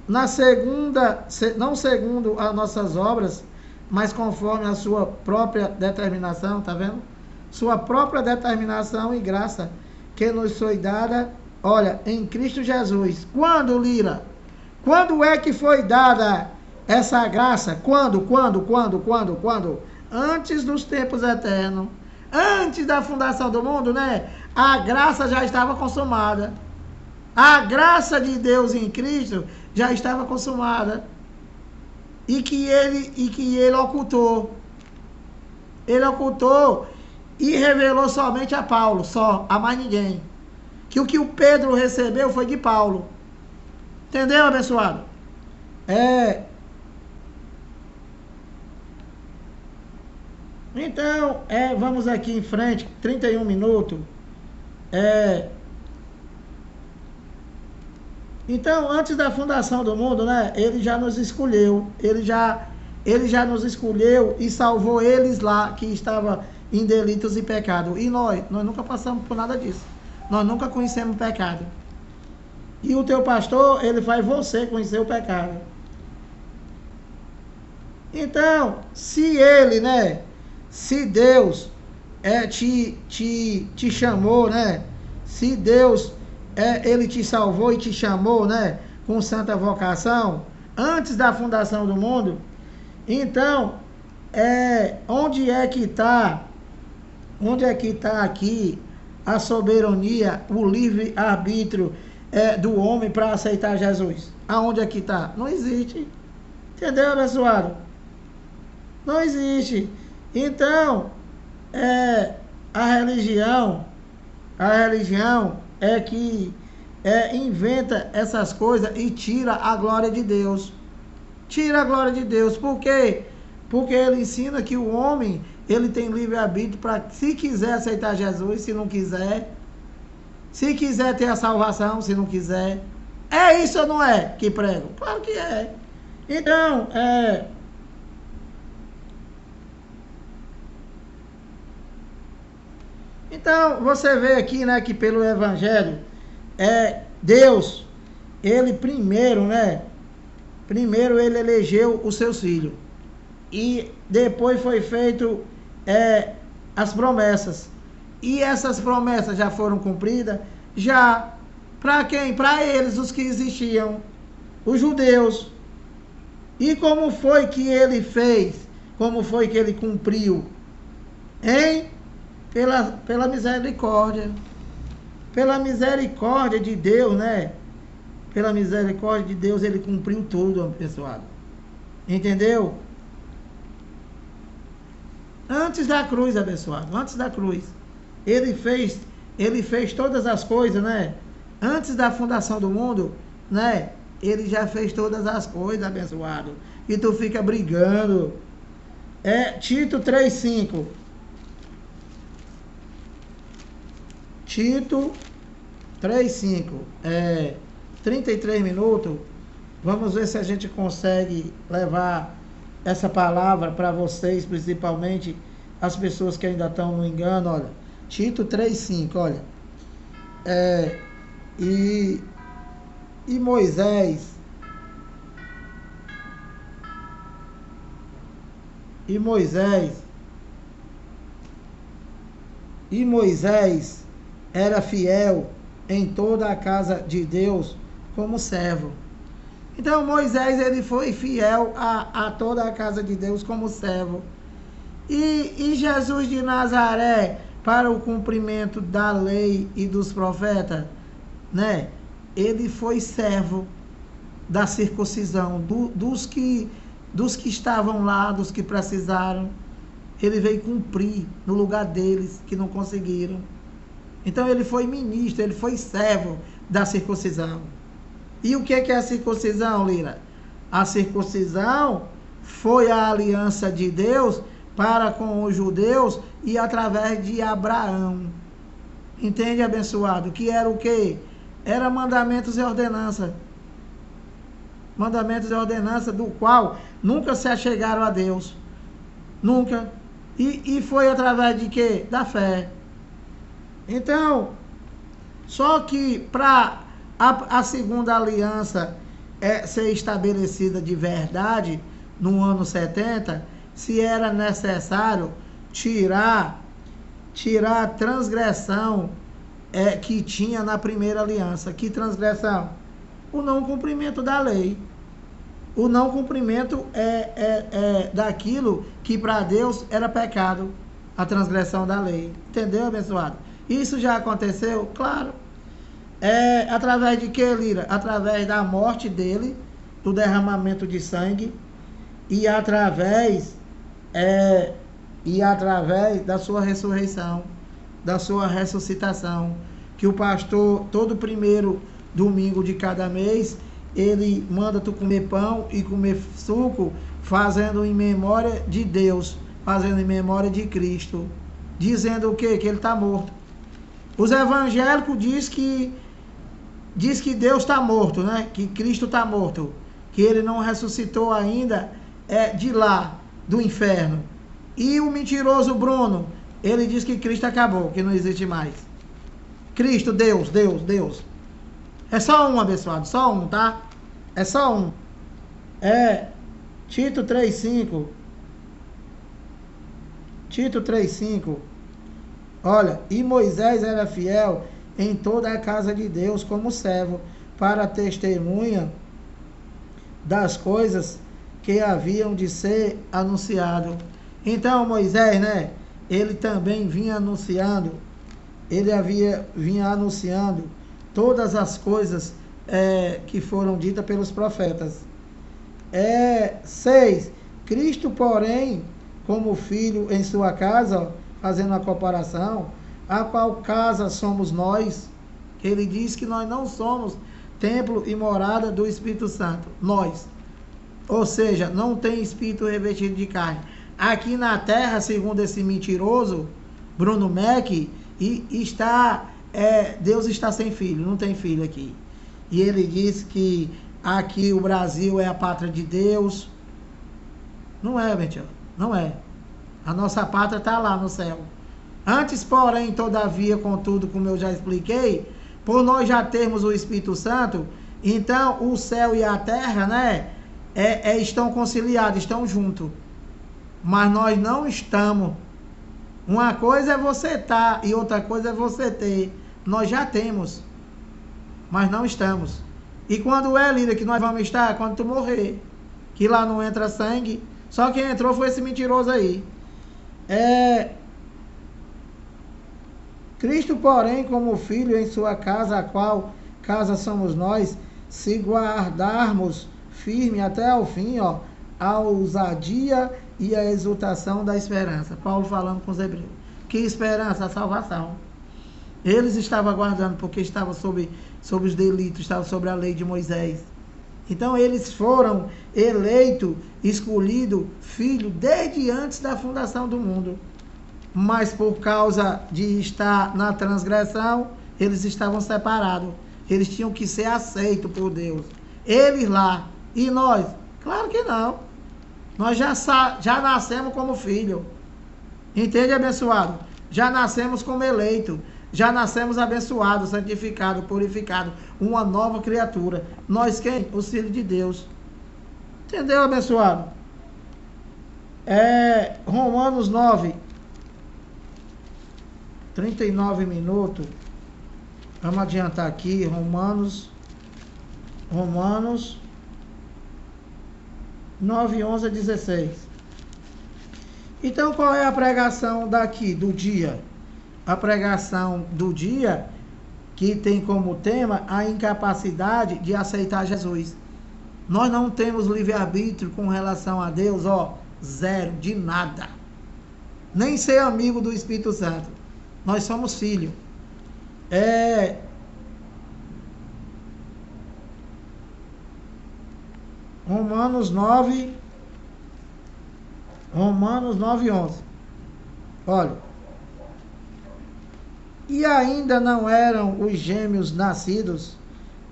Na segunda, não segundo as nossas obras, mas conforme a sua própria determinação, tá vendo? Sua própria determinação e graça que nos foi dada, olha, em Cristo Jesus. Quando, Lira? Quando é que foi dada essa graça? Quando? Antes dos tempos eternos. Antes da fundação do mundo, né? A graça já estava consumada. A graça de Deus em Cristo já estava consumada. E que ele ocultou. Ele ocultou e revelou somente a Paulo, só, a mais ninguém. Que o Pedro recebeu foi de Paulo. Entendeu, abençoado? Então, vamos aqui em frente, 31 minutos. Então, antes da fundação do mundo, né, ele já nos escolheu. Ele já nos escolheu e salvou eles lá que estavam em delitos e pecado. E nós nunca passamos por nada disso. Nós nunca conhecemos pecado. E o teu pastor, ele faz você conhecer o pecado. Então, se ele, né, se Deus te chamou, né, se Deus ele te salvou e te chamou, né, com santa vocação, antes da fundação do mundo, então, onde é que está aqui a soberania, o livre-arbítrio do homem para aceitar Jesus? Aonde é que está? Não existe. Entendeu, abençoado? Não existe. Então, a religião é que inventa essas coisas e tira a glória de Deus. Tira a glória de Deus. Por quê? Porque ele ensina que o homem, ele tem livre-arbítrio para, se quiser aceitar Jesus, se não quiser. Se quiser ter a salvação, se não quiser. É isso ou não é que prego? Claro que é. Então, Então, você vê aqui, né, que pelo Evangelho, Deus, ele primeiro, né, ele elegeu os seus filhos. E depois foi feito as promessas. E essas promessas já foram cumpridas? Já. Para quem? Para eles, os que existiam. Os judeus. E como foi que ele fez? Como foi que ele cumpriu? Pela misericórdia. Pela misericórdia de Deus, né? Pela misericórdia de Deus, ele cumpriu tudo, abençoado. Entendeu? Antes da cruz, abençoado. Antes da cruz. Ele fez todas as coisas, né? Antes da fundação do mundo, né? Ele já fez todas as coisas, abençoado. E tu fica brigando. Tito 3,5. Tito 3,5. 33 minutos. Vamos ver se a gente consegue levar essa palavra para vocês, principalmente as pessoas que ainda estão no engano. Olha, Tito 3,5, olha. E Moisés. E Moisés era fiel em toda a casa de Deus como servo. Então Moisés, ele foi fiel a toda a casa de Deus como servo. E Jesus de Nazaré, para o cumprimento da lei e dos profetas, né? Ele foi servo da circuncisão, dos que estavam lá, dos que precisaram. Ele veio cumprir no lugar deles, que não conseguiram. Então ele foi ministro, ele foi servo da circuncisão. E o que é a circuncisão, Lira? A circuncisão foi a aliança de Deus para com os judeus e através de Abraão. Entende, abençoado? Que era o quê? Era mandamentos e ordenança. Mandamentos e ordenança do qual nunca se achegaram a Deus. Nunca. E foi através de quê? Da fé. Então, só que para a segunda aliança ser estabelecida de verdade, no ano 70, se era necessário tirar a transgressão que tinha na primeira aliança. Que transgressão? O não cumprimento da lei. O não cumprimento daquilo que para Deus era pecado, a transgressão da lei. Entendeu, abençoado? Isso já aconteceu? Claro. Através de que, Lira? Através da morte dele, do derramamento de sangue, e através da sua ressurreição, da sua ressuscitação, que o pastor, todo primeiro domingo de cada mês, ele manda tu comer pão e comer suco, fazendo em memória de Deus, fazendo em memória de Cristo, dizendo o quê? Que ele está morto. Os evangélicos diz que Deus está morto, né? Que Cristo está morto, que ele não ressuscitou ainda de lá, do inferno. E o mentiroso Bruno, ele diz que Cristo acabou, que não existe mais. Cristo, Deus. É só um, abençoado, só um, tá? É só um. Tito 3,5. Tito 3,5. Olha, e Moisés era fiel em toda a casa de Deus como servo, para testemunha das coisas que haviam de ser anunciado. Então Moisés, né? Ele também vinha anunciando. Vinha anunciando todas as coisas que foram ditas pelos profetas. 6. Cristo, porém, como filho em sua casa, ó, fazendo a comparação, a qual casa somos nós? Ele diz que nós não somos templo e morada do Espírito Santo. Nós. Ou seja, não tem espírito revestido de carne. Aqui na terra, segundo esse mentiroso, Bruno Mack, Deus está sem filho, não tem filho aqui. E ele diz que aqui o Brasil é a pátria de Deus. Não é, Bentião, não é. A nossa pátria está lá no céu. Antes, porém, todavia, contudo, como eu já expliquei, por nós já termos o Espírito Santo, então o céu e a terra, né, estão conciliados, estão juntos. Mas nós não estamos. Uma coisa é você estar e outra coisa é você ter. Nós já temos, mas não estamos. E quando Lira, que nós vamos estar? Quando tu morrer. Que lá não entra sangue. Só quem entrou foi esse mentiroso aí. Cristo, porém, como filho em sua casa, a qual casa somos nós, se guardarmos firme até ao fim, ó, a ousadia e a exultação da esperança. Paulo falando com os hebreus. Que esperança? A salvação. Eles estavam aguardando porque estavam sobre os delitos, estavam sobre a lei de Moisés. Então eles foram eleitos, escolhidos, filhos, desde antes da fundação do mundo. Mas por causa de estar na transgressão, eles estavam separados. Eles tinham que ser aceitos por Deus. Eles lá. E nós? Claro que não. Nós já nascemos como filho. Entende, abençoado? Já nascemos como eleito. Já nascemos abençoados, santificados, purificados. Uma nova criatura. Nós quem? Os filhos de Deus. Entendeu, abençoado? Romanos 9. 39 minutos. Vamos adiantar aqui. Romanos 9, 11 a 16. Então, qual é a pregação daqui, do dia? A pregação do dia, que tem como tema a incapacidade de aceitar Jesus. Nós não temos livre-arbítrio com relação a Deus, ó, zero, de nada. Nem ser amigo do Espírito Santo. Nós somos filhos. Romanos 9, 11. Olha. E ainda não eram os gêmeos nascidos,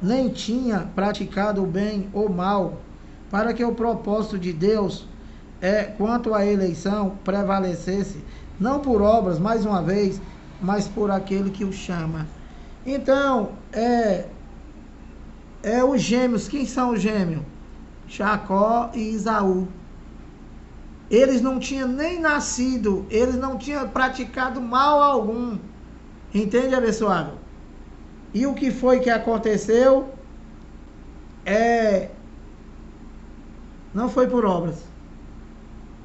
nem tinha praticado o bem ou mal, para que o propósito de Deus, quanto à eleição, prevalecesse, não por obras, mais uma vez, mas por aquele que o chama. Então, os gêmeos. Quem são os gêmeos? Jacó e Esaú. Eles não tinham nem nascido, eles não tinham praticado mal algum. Entende, abençoado? E o que foi que aconteceu? Não foi por obras.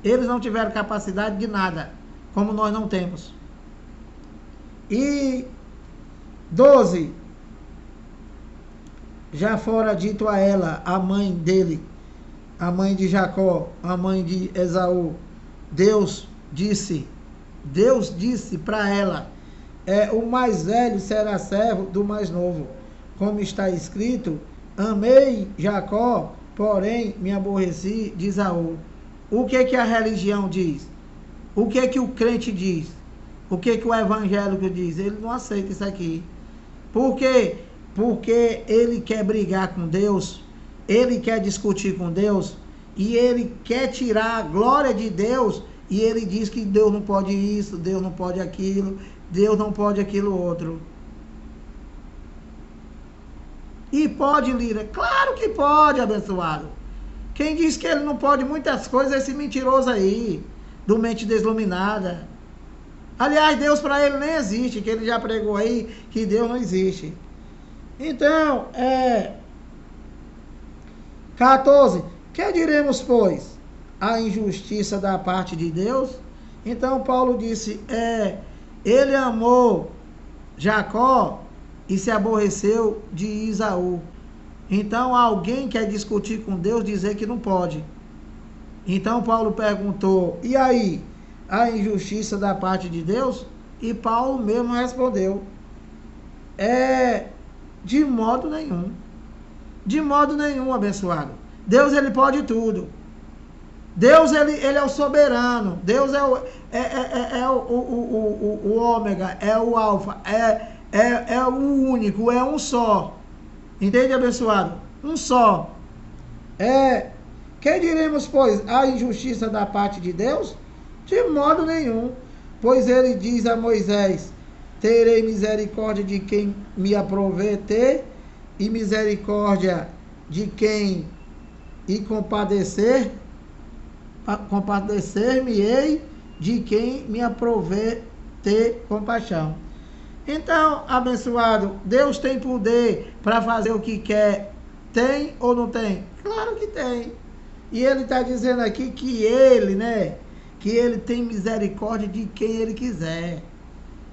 Eles não tiveram capacidade de nada, como nós não temos. E 12. Já fora dito a ela, a mãe dele, a mãe de Jacó, a mãe de Esaú, Deus disse para ela, o mais velho será servo do mais novo. Como está escrito, amei Jacó, porém me aborreci de Esaú. O que a religião diz? O que o crente diz? O que o evangélico diz? Ele não aceita isso aqui. Por quê? Porque ele quer brigar com Deus, ele quer discutir com Deus, e ele quer tirar a glória de Deus, e ele diz que Deus não pode isso, Deus não pode aquilo, Deus não pode aquilo outro. E pode, Lira? Claro que pode, abençoado. Quem diz que ele não pode muitas coisas é esse mentiroso aí, do mente desluminada. Aliás, Deus para ele nem existe, que ele já pregou aí que Deus não existe. Então, 14. Que diremos, pois? A injustiça da parte de Deus? Então, Paulo disse, ele amou Jacó e se aborreceu de Esaú. Então, alguém quer discutir com Deus, dizer que não pode. Então, Paulo perguntou, e aí? A injustiça da parte de Deus? E Paulo mesmo respondeu, de modo nenhum. De modo nenhum, abençoado. Deus, ele pode tudo. Deus, ele é o soberano. Deus é o ômega, é o alfa, é o único, é um só. Entende, abençoado? Um só. Que diremos, pois, a injustiça da parte de Deus? De modo nenhum. Pois ele diz a Moisés, terei misericórdia de quem me aprover ter, e misericórdia de quem e compadecer-me-ei de quem me aprover ter compaixão. Então, abençoado, Deus tem poder para fazer o que quer. Tem ou não tem? Claro que tem. E ele está dizendo aqui que ele, que ele tem misericórdia de quem ele quiser.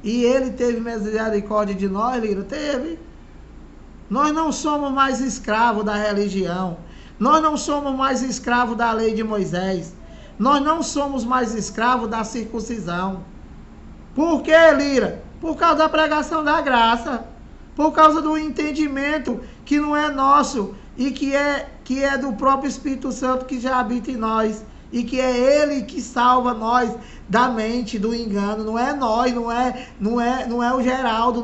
E ele teve misericórdia de nós, Lira? Teve. Nós não somos mais escravos da religião. Nós não somos mais escravos da lei de Moisés. Nós não somos mais escravos da circuncisão. Por quê, Lira? Por causa da pregação da graça. Por causa do entendimento que não é nosso e que é do próprio Espírito Santo que já habita em nós. E que é ele que salva nós da mente, do engano. Não é nós, não é o Geraldo,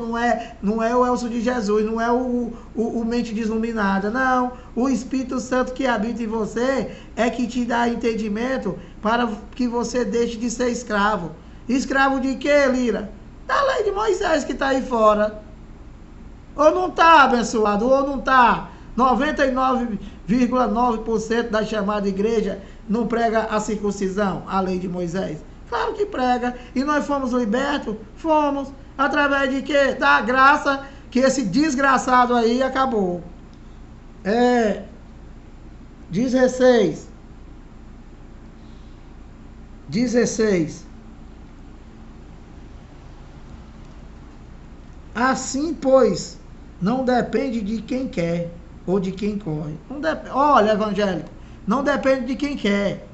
não é o Elcio de Jesus, não é o mente desluminada. Não, o Espírito Santo que habita em você é que te dá entendimento para que você deixe de ser escravo. Escravo de quê, Lira? Da lei de Moisés que está aí fora. Ou não está, abençoado, ou não está. 99,9% da chamada igreja não prega a circuncisão, a lei de Moisés. Claro que prega. E nós fomos libertos? Fomos. Através de quê? Da graça que esse desgraçado aí acabou. 16. Assim, pois, não depende de quem quer ou de quem corre. Olha, evangélico, não depende de quem quer,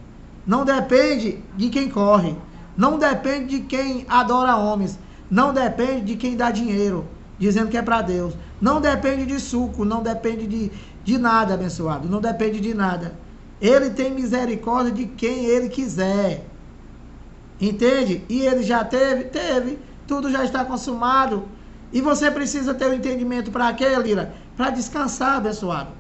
não depende de quem corre, não depende de quem adora homens, não depende de quem dá dinheiro, dizendo que é para Deus, não depende de suco, não depende de nada, abençoado, não depende de nada. Ele tem misericórdia de quem ele quiser. Entende? E ele já teve? Teve. Tudo já está consumado. E você precisa ter o entendimento para quê, Lira? Para descansar, abençoado.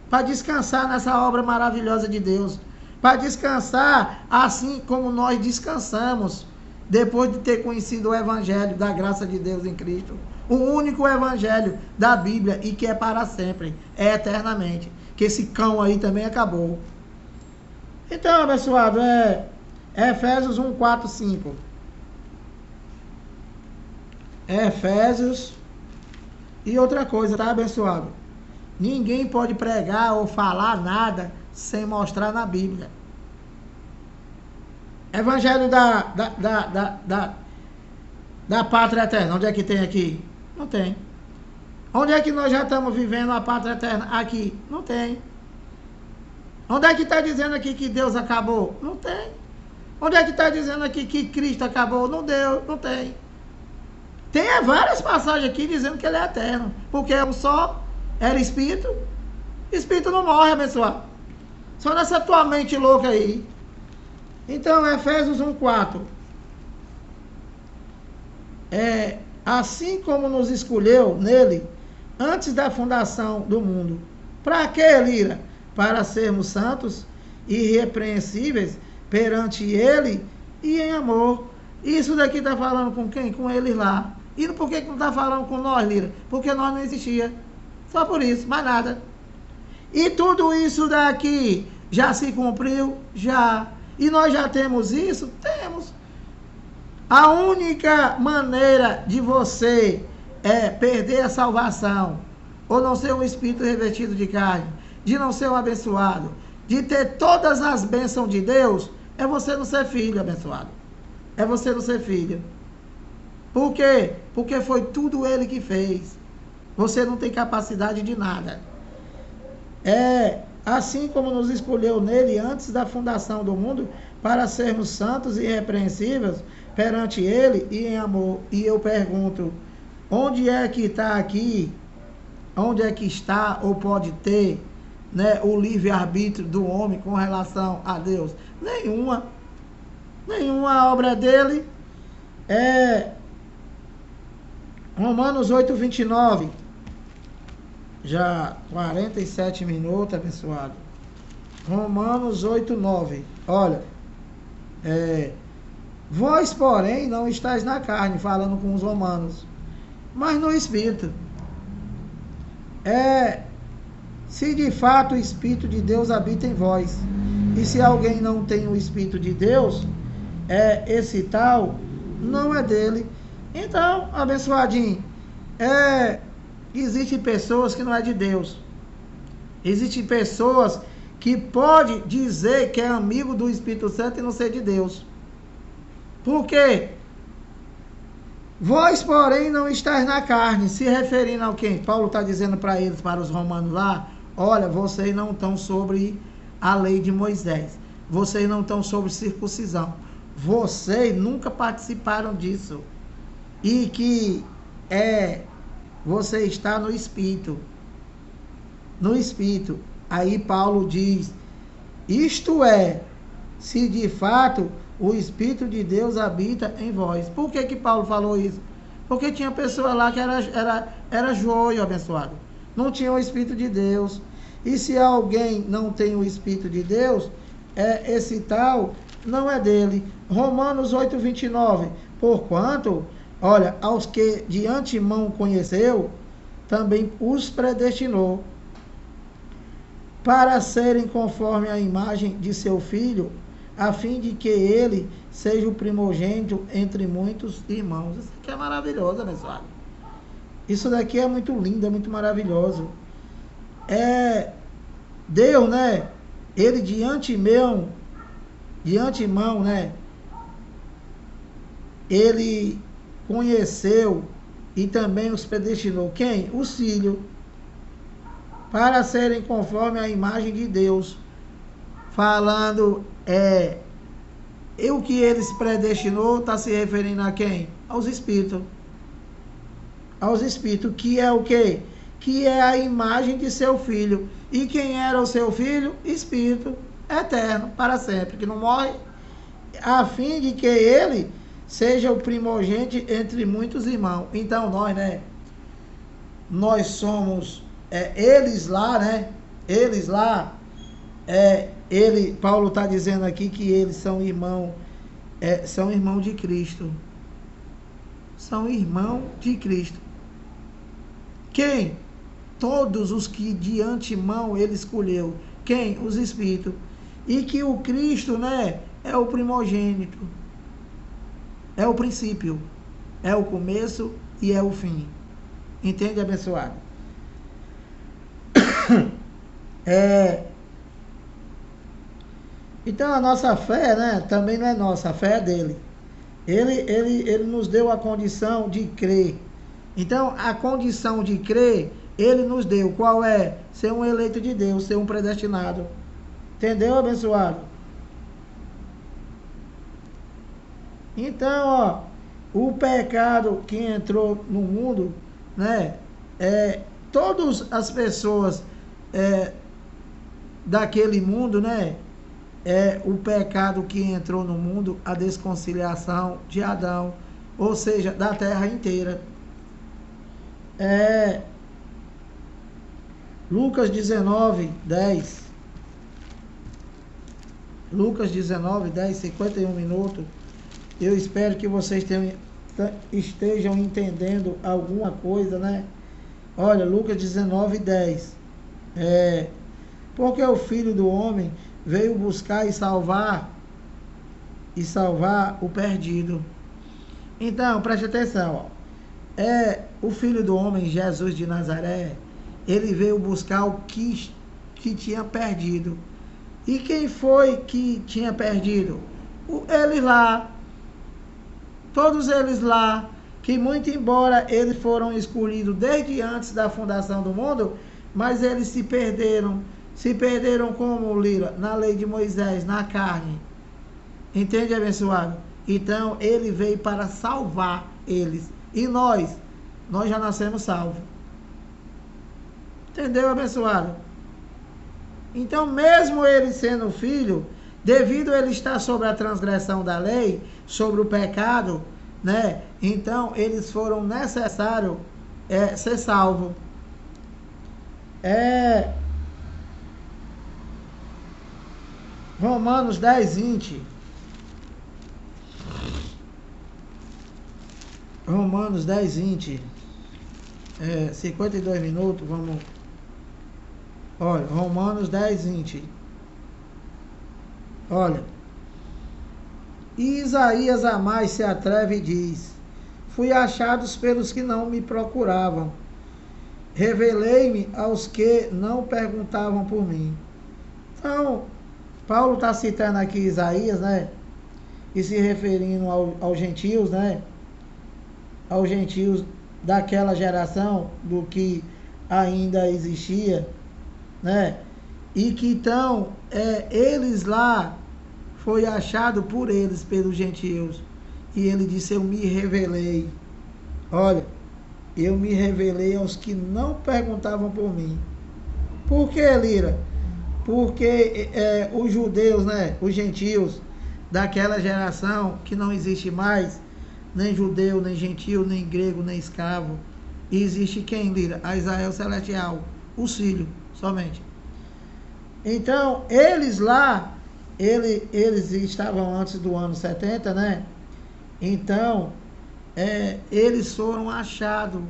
Para descansar nessa obra maravilhosa de Deus. Para descansar assim como nós descansamos depois de ter conhecido o Evangelho da graça de Deus em Cristo. O único Evangelho da Bíblia e que é para sempre, é eternamente. Que esse cão aí também acabou. Então, abençoado, Efésios 1, 4, 5. Efésios. E outra coisa, tá, abençoado? Ninguém pode pregar ou falar nada sem mostrar na Bíblia. Evangelho da pátria eterna, onde é que tem aqui? Não tem. Onde é que nós já estamos vivendo a pátria eterna? Aqui. Não tem. Onde é que está dizendo aqui que Deus acabou? Não tem. Onde é que está dizendo aqui que Cristo acabou? Não deu, não tem. Tem várias passagens aqui dizendo que ele é eterno. Porque um só era espírito. Espírito não morre, abençoado. Só nessa tua mente louca aí. Então, Efésios 1, 4. Assim como nos escolheu nele, antes da fundação do mundo. Para quê, Lira? Para sermos santos e irrepreensíveis perante ele e em amor. Isso daqui está falando com quem? Com eles lá. E por que não está falando com nós, Lira? Porque nós não existia. Só por isso, mais nada. E tudo isso daqui já se cumpriu? Já. E nós já temos isso? Temos. A única maneira de você perder a salvação, ou não ser um espírito revestido de carne, de não ser um abençoado, de ter todas as bênçãos de Deus, é você não ser filho, abençoado. É você não ser filho. Por quê? Porque foi tudo ele que fez. Você não tem capacidade de nada. Assim como nos escolheu nele antes da fundação do mundo, para sermos santos e irrepreensíveis perante ele e em amor. E eu pergunto, onde é que está aqui? Onde é que está ou pode ter, né, o livre-arbítrio do homem com relação a Deus? Nenhuma. Nenhuma obra dele. Romanos 8, 29. Já 47 minutos, abençoado. Romanos 8, 9. Olha. Vós, porém, não estáis na carne, falando com os romanos, mas no Espírito. Se de fato o Espírito de Deus habita em vós. E se alguém não tem o Espírito de Deus, esse tal não é dele. Então, abençoadinho, existem pessoas que não é de Deus. Existem pessoas que pode dizer que é amigo do Espírito Santo e não ser de Deus. Por quê? Vós, porém, não estáis na carne. Se referindo a quem? Paulo está dizendo para eles, para os romanos lá, olha, vocês não estão sobre a lei de Moisés. Vocês não estão sobre circuncisão. Vocês nunca participaram disso. E que você está no Espírito. No Espírito. Aí Paulo diz, isto é, se de fato o Espírito de Deus habita em vós. Por que Paulo falou isso? Porque tinha pessoa lá que era joio, abençoado. Não tinha o Espírito de Deus. E se alguém não tem o Espírito de Deus, esse tal não é dele. Romanos 8, 29. Porquanto, olha, aos que de antemão conheceu, também os predestinou para serem conforme a imagem de seu Filho, a fim de que ele seja o primogênito entre muitos irmãos. Isso aqui é maravilhoso, abençoado. Isso daqui é muito lindo, é muito maravilhoso. Deus, né? Ele de antemão, né? Ele conheceu e também os predestinou. Quem? Os filhos. Para serem conforme a imagem de Deus. Falando, o que ele se predestinou, está se referindo a quem? Aos espíritos. Aos espíritos, que é o quê? que é a imagem de seu Filho. E quem era o seu Filho? Espírito eterno, para sempre, que não morre, a fim de que ele seja o primogênito entre muitos irmãos. Então nós somos, eles lá, Paulo está dizendo aqui que eles são irmãos de Cristo. São irmãos de Cristo. Quem? Todos os que de antemão ele escolheu. Quem? Os Espíritos. E que o Cristo, é o primogênito. É o princípio. É o começo e é o fim. Entende, abençoado? Então a nossa fé, também não é nossa, a fé é dele. Ele nos deu a condição de crer. Então a condição de crer, ele nos deu. Qual é? Ser um eleito de Deus, ser um predestinado. Entendeu, abençoado? Então, o pecado que entrou no mundo, todas as pessoas daquele mundo, o pecado que entrou no mundo, a desconciliação de Adão, ou seja, da terra inteira. Lucas 19, 10. Lucas 19, 10, 51 minutos. Eu espero que vocês estejam entendendo alguma coisa, Olha, Lucas 19, 10. Porque o Filho do Homem veio buscar e salvar o perdido. Então, preste atenção, o Filho do Homem, Jesus de Nazaré, ele veio buscar o que tinha perdido. E quem foi que tinha perdido? Eles lá, todos eles lá, que muito embora eles foram escolhidos desde antes da fundação do mundo, mas eles se perderam. Se perderam como, Lira? Na lei de Moisés, na carne. Entende, abençoado? Então, ele veio para salvar eles. E nós já nascemos salvos. Entendeu, abençoado? Então, mesmo ele sendo filho, devido a ele estar sobre a transgressão da lei, sobre o pecado, então, eles foram necessários ser salvos. Romanos 10, 20. Romanos 10, 20. 52 minutos, vamos. Olha, Romanos 10, 20. Olha. E Isaías a mais se atreve e diz: fui achados pelos que não me procuravam. Revelei-me aos que não perguntavam por mim. Então, Paulo está citando aqui Isaías, e se referindo aos gentios, aos gentios daquela geração, do que ainda existia, e que então, eles lá, foi achado por eles, pelos gentios, e ele disse: eu me revelei, olha, eu me revelei aos que não perguntavam por mim. Por que, Lira? Porque os judeus, os gentios daquela geração que não existe mais, nem judeu, nem gentio, nem grego, nem escravo, e existe quem, Lira? A Israel celestial, os filhos somente. Então, eles lá, eles estavam antes do ano 70, Então, eles foram achados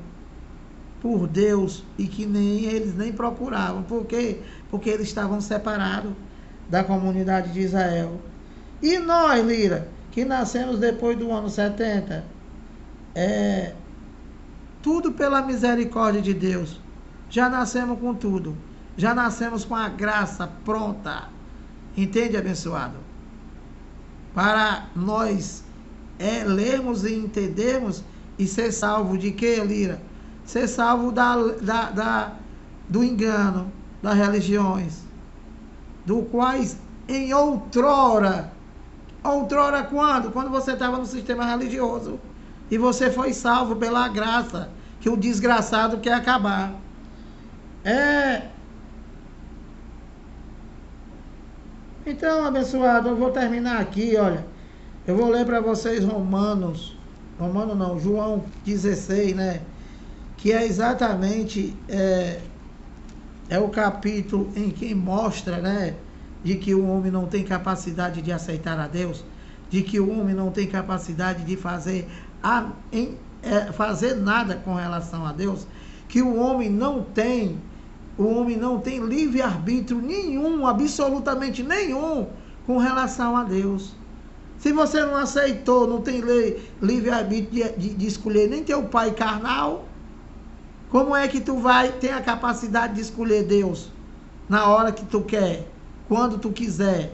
por Deus e que eles nem procuravam. Por quê? Porque eles estavam separados da comunidade de Israel. E nós, Lira, que nascemos depois do ano 70, tudo pela misericórdia de Deus. Já nascemos com tudo. Já nascemos com a graça pronta. Entende, abençoado? Para nós lermos e entendermos e ser salvo de quê, Lira? Ser salvo do engano das religiões, do quais em outrora quando? Quando você estava no sistema religioso e você foi salvo pela graça, que o desgraçado quer acabar. Então, abençoado, eu vou terminar aqui, olha. Eu vou ler para vocês João 16, né? Que é exatamente o capítulo em que mostra, né? De que o homem não tem capacidade de aceitar a Deus, de que o homem não tem capacidade de fazer nada com relação a Deus, que o homem não tem livre-arbítrio nenhum, absolutamente nenhum, com relação a Deus. Se você não aceitou, não tem livre-arbítrio de escolher nem teu pai carnal, como é que tu vai ter a capacidade de escolher Deus na hora que tu quer, quando tu quiser?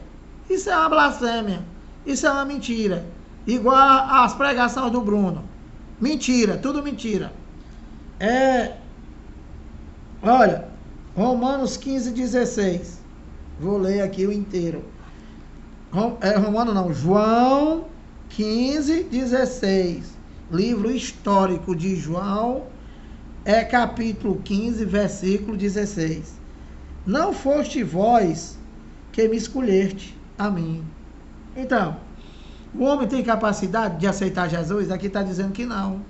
Isso é uma blasfêmia, isso é uma mentira, igual às pregações do Bruno. Mentira, tudo mentira. Olha, Romanos 15:16. Vou ler aqui o inteiro. João 15:16. Livro histórico de João, capítulo 15, versículo 16. Não foste vós que me escolheste a mim. Então, o homem tem capacidade de aceitar Jesus? Aqui está dizendo que não.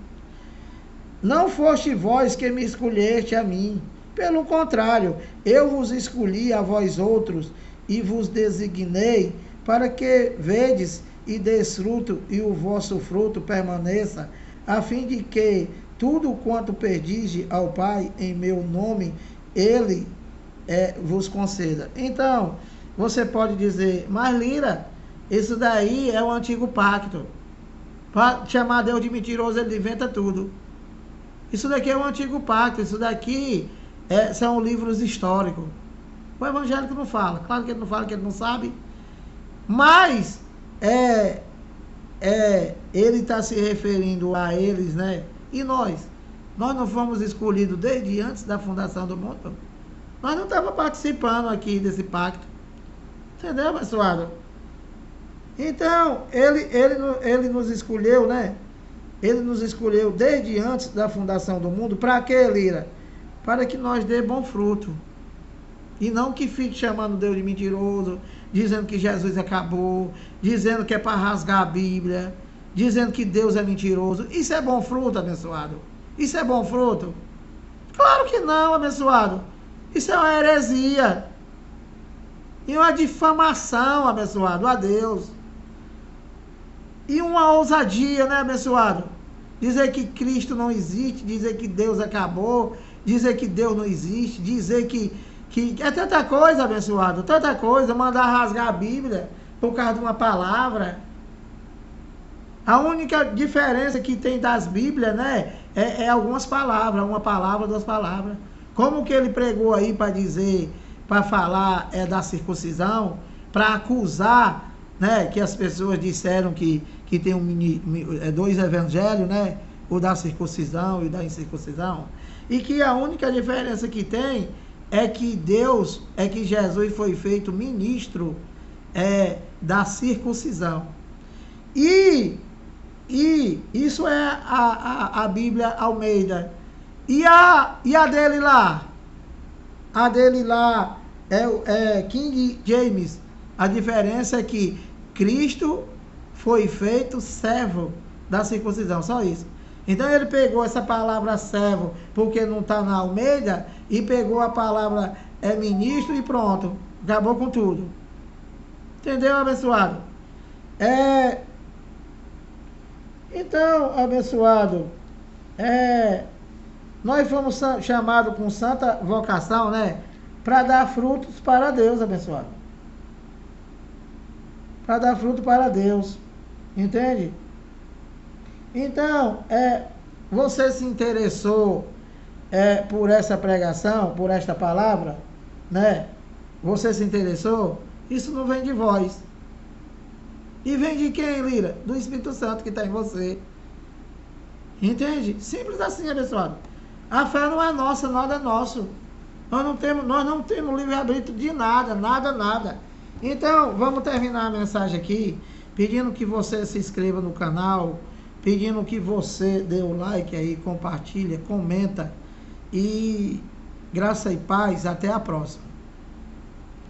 Não foste vós que me escolheste a mim. Pelo contrário, eu vos escolhi a vós outros e vos designei para que vedes e deis fruto e o vosso fruto permaneça, a fim de que tudo quanto pedis ao Pai em meu nome, Ele vos conceda. Então, você pode dizer, mas Lira, isso daí é o antigo pacto. Para chamar Deus de mentiroso, ele inventa tudo. Isso daqui é o antigo pacto, isso daqui são livros históricos. O evangélico não fala, claro que ele não fala, que ele não sabe, mas ele está se referindo a eles, né? E nós não fomos escolhidos desde antes da fundação do mundo. Nós não estávamos participando aqui desse pacto. Entendeu, abençoado? Então, ele nos escolheu, né? Ele nos escolheu desde antes da fundação do mundo. Para quê, Lira? Para que nós dê bom fruto. E não que fique chamando Deus de mentiroso, dizendo que Jesus acabou, dizendo que é para rasgar a Bíblia, dizendo que Deus é mentiroso. Isso é bom fruto, abençoado? Isso é bom fruto? Claro que não, abençoado. Isso é uma heresia. E uma difamação, abençoado, a Deus. E uma ousadia, né, abençoado? Dizer que Cristo não existe, dizer que Deus acabou, dizer que Deus não existe, dizer que é tanta coisa, abençoado, tanta coisa, mandar rasgar a Bíblia por causa de uma palavra. A única diferença que tem das Bíblias, né, é algumas palavras, uma palavra, duas palavras. Como que ele pregou aí para dizer, para falar da circuncisão, para acusar, né, que as pessoas disseram que tem dois evangelhos, né, o da circuncisão e o da incircuncisão, e que a única diferença que tem é que Jesus foi feito ministro da circuncisão. E isso é a Bíblia Almeida. E a dele lá? A dele lá é King James. A diferença é que Cristo foi feito servo da circuncisão, só isso. Então ele pegou essa palavra servo, porque não está na Almeida, e pegou a palavra ministro e pronto, acabou com tudo. Entendeu, abençoado? Então, abençoado, nós fomos chamados com santa vocação, né? Para dar frutos para Deus, abençoado. Para dar fruto para Deus. Entende? Então, você se interessou por essa pregação, por esta palavra, né? Você se interessou? Isso não vem de vós. E vem de quem, Lira? Do Espírito Santo que está em você. Entende? Simples assim, abençoado. A fé não é nossa, nada é nosso. Nós não temos livre-arbítrio de nada, nada. Então, vamos terminar a mensagem aqui, pedindo que você se inscreva no canal, pedindo que você dê o like aí, compartilha, comenta e Graça e paz, até a próxima.